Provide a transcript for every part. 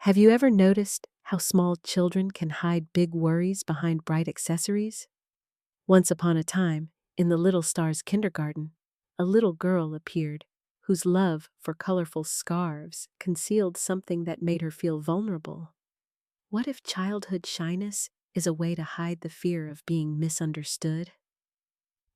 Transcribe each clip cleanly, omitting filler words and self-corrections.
Have you ever noticed how small children can hide big worries behind bright accessories? Once upon a time, in the Little Stars kindergarten, a little girl appeared whose love for colorful scarves concealed something that made her feel vulnerable. What if childhood shyness is a way to hide the fear of being misunderstood?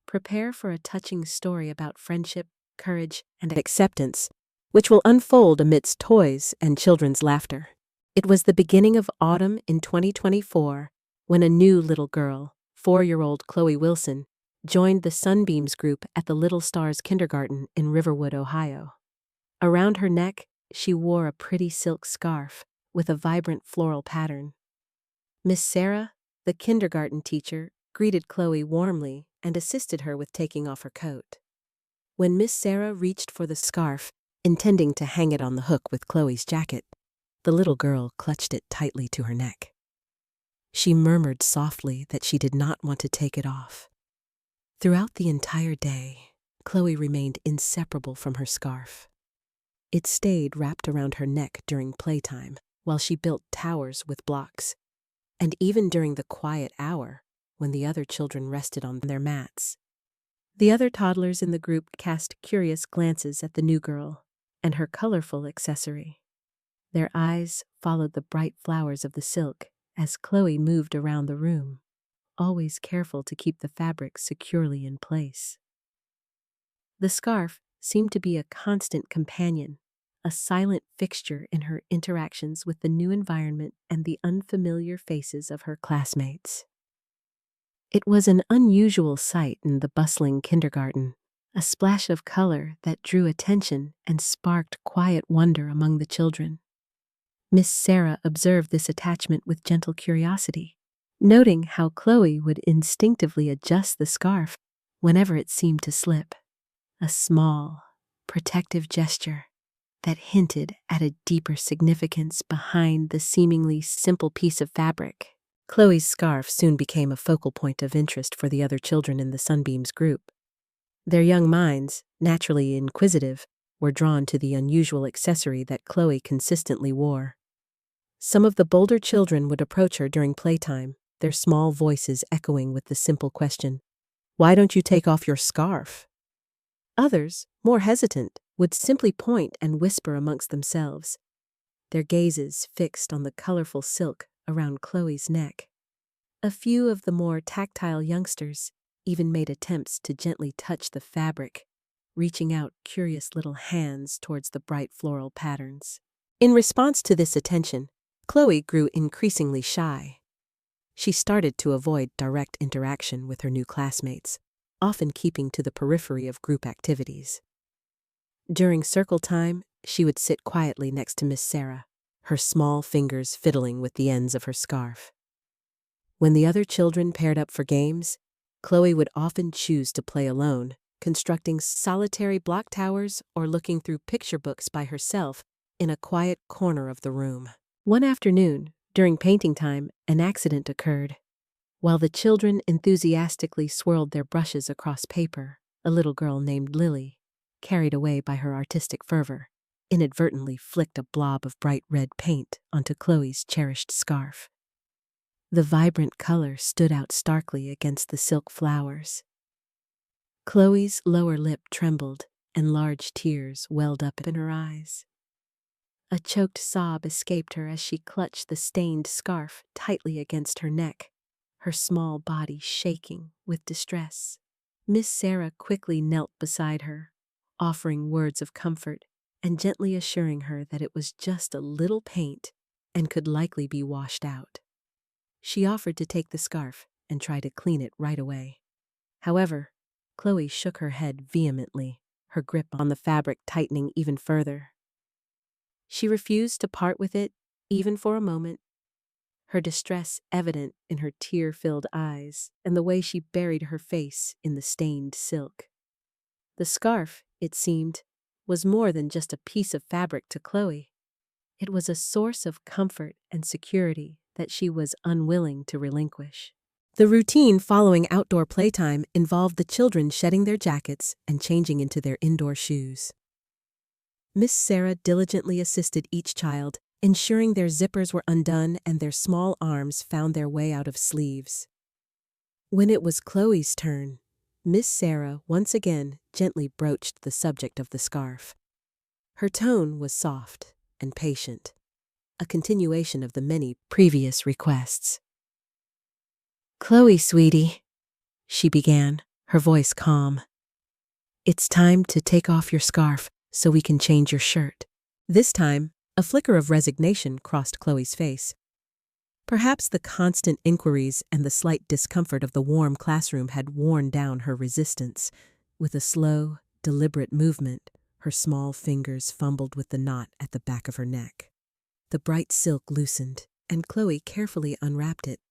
Prepare for a touching story about friendship, courage, and acceptance, which will unfold amidst toys and children's laughter. It was the beginning of autumn in 2024 when a new little girl, 4-year-old Chloe Wilson, joined the Sunbeams group at the Little Stars kindergarten in Riverwood, Ohio. Around her neck, she wore a pretty silk scarf with a vibrant floral pattern. Miss Sarah, the kindergarten teacher, greeted Chloe warmly and assisted her with taking off her coat. When Miss Sarah reached for the scarf, intending to hang it on the hook with Chloe's jacket, the little girl clutched it tightly to her neck. She murmured softly that she did not want to take it off. Throughout the entire day, Chloe remained inseparable from her scarf. It stayed wrapped around her neck during playtime while she built towers with blocks, and even during the quiet hour when the other children rested on their mats. The other toddlers in the group cast curious glances at the new girl and her colorful accessory. Their eyes followed the bright flowers of the silk as Chloe moved around the room, always careful to keep the fabric securely in place. The scarf seemed to be a constant companion, a silent fixture in her interactions with the new environment and the unfamiliar faces of her classmates. It was an unusual sight in the bustling kindergarten, a splash of color that drew attention and sparked quiet wonder among the children. Miss Sarah observed this attachment with gentle curiosity, noting how Chloe would instinctively adjust the scarf whenever it seemed to slip. A small, protective gesture that hinted at a deeper significance behind the seemingly simple piece of fabric. Chloe's scarf soon became a focal point of interest for the other children in the Sunbeams group. Their young minds, naturally inquisitive, were drawn to the unusual accessory that Chloe consistently wore. Some of the bolder children would approach her during playtime, their small voices echoing with the simple question, "Why don't you take off your scarf?" Others, more hesitant, would simply point and whisper amongst themselves, their gazes fixed on the colorful silk around Chloe's neck. A few of the more tactile youngsters even made attempts to gently touch the fabric, reaching out curious little hands towards the bright floral patterns. In response to this attention, Chloe grew increasingly shy. She started to avoid direct interaction with her new classmates, often keeping to the periphery of group activities. During circle time, she would sit quietly next to Miss Sarah, her small fingers fiddling with the ends of her scarf. When the other children paired up for games, Chloe would often choose to play alone, constructing solitary block towers or looking through picture books by herself in a quiet corner of the room. One afternoon, during painting time, an accident occurred. While the children enthusiastically swirled their brushes across paper, a little girl named Lily, carried away by her artistic fervor, inadvertently flicked a blob of bright red paint onto Chloe's cherished scarf. The vibrant color stood out starkly against the silk flowers. Chloe's lower lip trembled, and large tears welled up in her eyes. A choked sob escaped her as she clutched the stained scarf tightly against her neck, her small body shaking with distress. Miss Sarah quickly knelt beside her, offering words of comfort and gently assuring her that it was just a little paint and could likely be washed out. She offered to take the scarf and try to clean it right away. However, Chloe shook her head vehemently, her grip on the fabric tightening even further. She refused to part with it, even for a moment, her distress evident in her tear-filled eyes and the way she buried her face in the stained silk. The scarf, it seemed, was more than just a piece of fabric to Chloe. It was a source of comfort and security that she was unwilling to relinquish. The routine following outdoor playtime involved the children shedding their jackets and changing into their indoor shoes. Miss Sarah diligently assisted each child, ensuring their zippers were undone and their small arms found their way out of sleeves. When it was Chloe's turn, Miss Sarah once again gently broached the subject of the scarf. Her tone was soft and patient, a continuation of the many previous requests. "Chloe, sweetie," she began, her voice calm. "It's time to take off your scarf so we can change your shirt." This time, a flicker of resignation crossed Chloe's face. Perhaps the constant inquiries and the slight discomfort of the warm classroom had worn down her resistance. With a slow, deliberate movement, her small fingers fumbled with the knot at the back of her neck. The bright silk loosened, and Chloe carefully unwrapped it,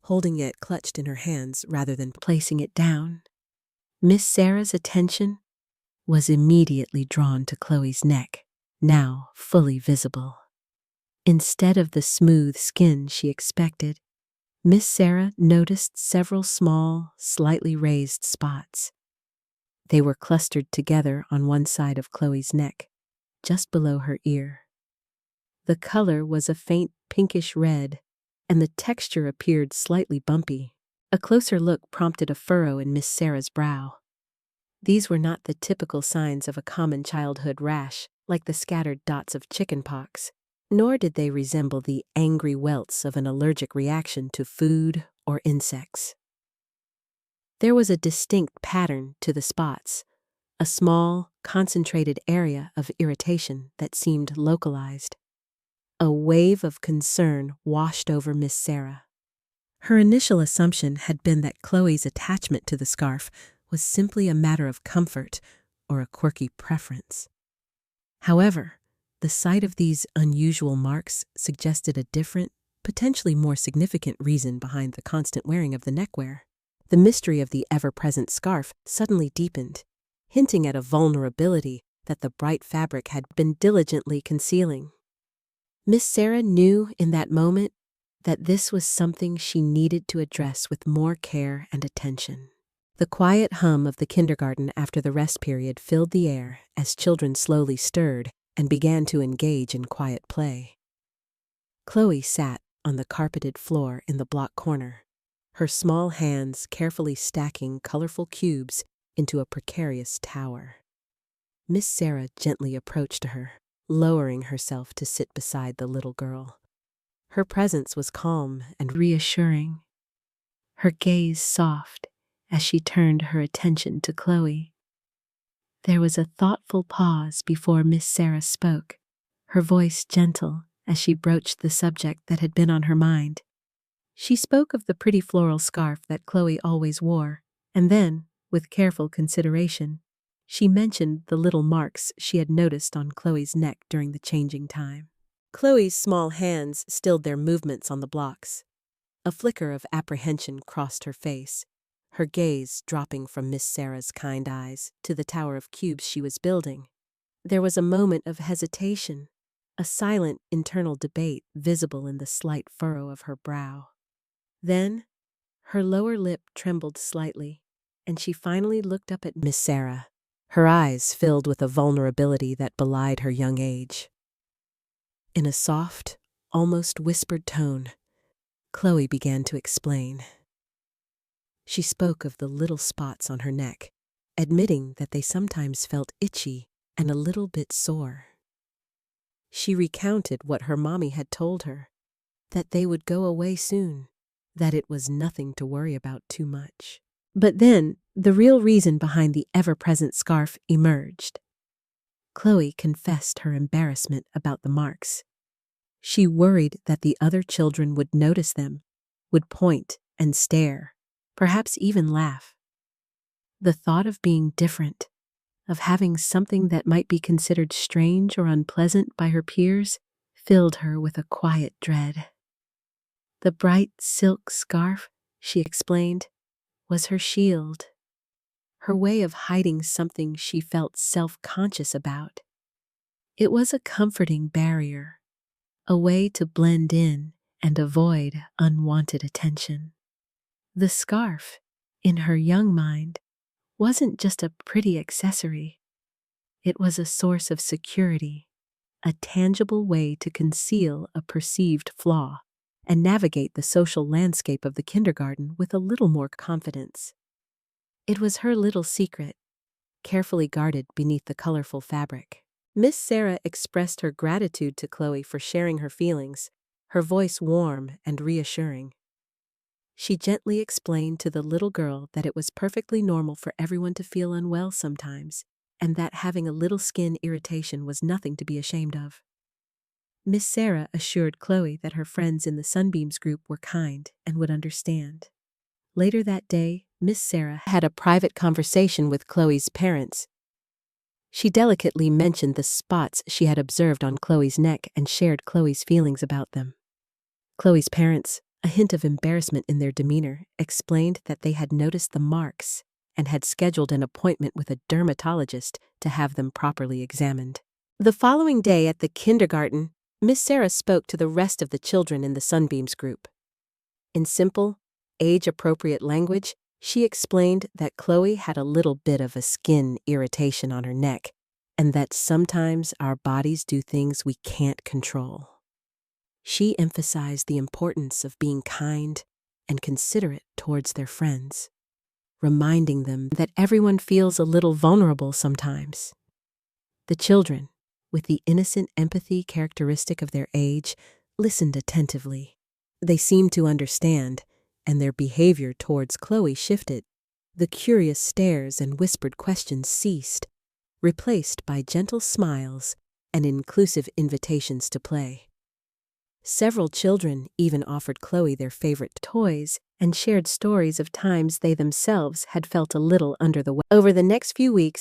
holding it clutched in her hands rather than placing it down. Miss Sarah's attention was immediately drawn to Chloe's neck, now fully visible. Instead of the smooth skin she expected, Miss Sarah noticed several small, slightly raised spots. They were clustered together on one side of Chloe's neck, just below her ear. The color was a faint pinkish red, and the texture appeared slightly bumpy. A closer look prompted a furrow in Miss Sarah's brow. These were not the typical signs of a common childhood rash, like the scattered dots of chickenpox, nor did they resemble the angry welts of an allergic reaction to food or insects. There was a distinct pattern to the spots, a small, concentrated area of irritation that seemed localized. A wave of concern washed over Miss Sarah. Her initial assumption had been that Chloe's attachment to the scarf was simply a matter of comfort or a quirky preference. However, the sight of these unusual marks suggested a different, potentially more significant reason behind the constant wearing of the neckwear. The mystery of the ever-present scarf suddenly deepened, hinting at a vulnerability that the bright fabric had been diligently concealing. Miss Sarah knew in that moment that this was something she needed to address with more care and attention. The quiet hum of the kindergarten after the rest period filled the air as children slowly stirred and began to engage in quiet play. Chloe sat on the carpeted floor in the block corner, her small hands carefully stacking colorful cubes into a precarious tower. Miss Sarah gently approached her, lowering herself to sit beside the little girl. Her presence was calm and reassuring, her gaze soft as she turned her attention to Chloe. There was a thoughtful pause before Miss Sarah spoke, her voice gentle as she broached the subject that had been on her mind. She spoke of the pretty floral scarf that Chloe always wore, and then, with careful consideration, she mentioned the little marks she had noticed on Chloe's neck during the changing time. Chloe's small hands stilled their movements on the blocks. A flicker of apprehension crossed her face, her gaze dropping from Miss Sarah's kind eyes to the tower of cubes she was building. There was a moment of hesitation, a silent internal debate visible in the slight furrow of her brow. Then, her lower lip trembled slightly, and she finally looked up at Miss Sarah, her eyes filled with a vulnerability that belied her young age. In a soft, almost whispered tone, Chloe began to explain. She spoke of the little spots on her neck, admitting that they sometimes felt itchy and a little bit sore. She recounted what her mommy had told her, that they would go away soon, that it was nothing to worry about too much. But then, the real reason behind the ever-present scarf emerged. Chloe confessed her embarrassment about the marks. She worried that the other children would notice them, would point and stare, perhaps even laugh. The thought of being different, of having something that might be considered strange or unpleasant by her peers, filled her with a quiet dread. The bright silk scarf, she explained, was her shield, her way of hiding something she felt self-conscious about. It was a comforting barrier, a way to blend in and avoid unwanted attention. The scarf, in her young mind, wasn't just a pretty accessory. It was a source of security, a tangible way to conceal a perceived flaw and navigate the social landscape of the kindergarten with a little more confidence. It was her little secret, carefully guarded beneath the colorful fabric. Miss Sarah expressed her gratitude to Chloe for sharing her feelings, her voice warm and reassuring. She gently explained to the little girl that it was perfectly normal for everyone to feel unwell sometimes, and that having a little skin irritation was nothing to be ashamed of. Miss Sarah assured Chloe that her friends in the Sunbeams group were kind and would understand. Later that day, Miss Sarah had a private conversation with Chloe's parents. She delicately mentioned the spots she had observed on Chloe's neck and shared Chloe's feelings about them. Chloe's parents, a hint of embarrassment in their demeanor, explained that they had noticed the marks and had scheduled an appointment with a dermatologist to have them properly examined. The following day at the kindergarten, Miss Sarah spoke to the rest of the children in the Sunbeams group. In simple, age-appropriate language, she explained that Chloe had a little bit of a skin irritation on her neck, and that sometimes our bodies do things we can't control. She emphasized the importance of being kind and considerate towards their friends, reminding them that everyone feels a little vulnerable sometimes. The children, with the innocent empathy characteristic of their age, listened attentively. They seemed to understand, and their behavior towards Chloe shifted. The curious stares and whispered questions ceased, replaced by gentle smiles and inclusive invitations to play. Several children even offered Chloe their favorite toys and shared stories of times they themselves had felt a little under the weather. Over the next few weeks,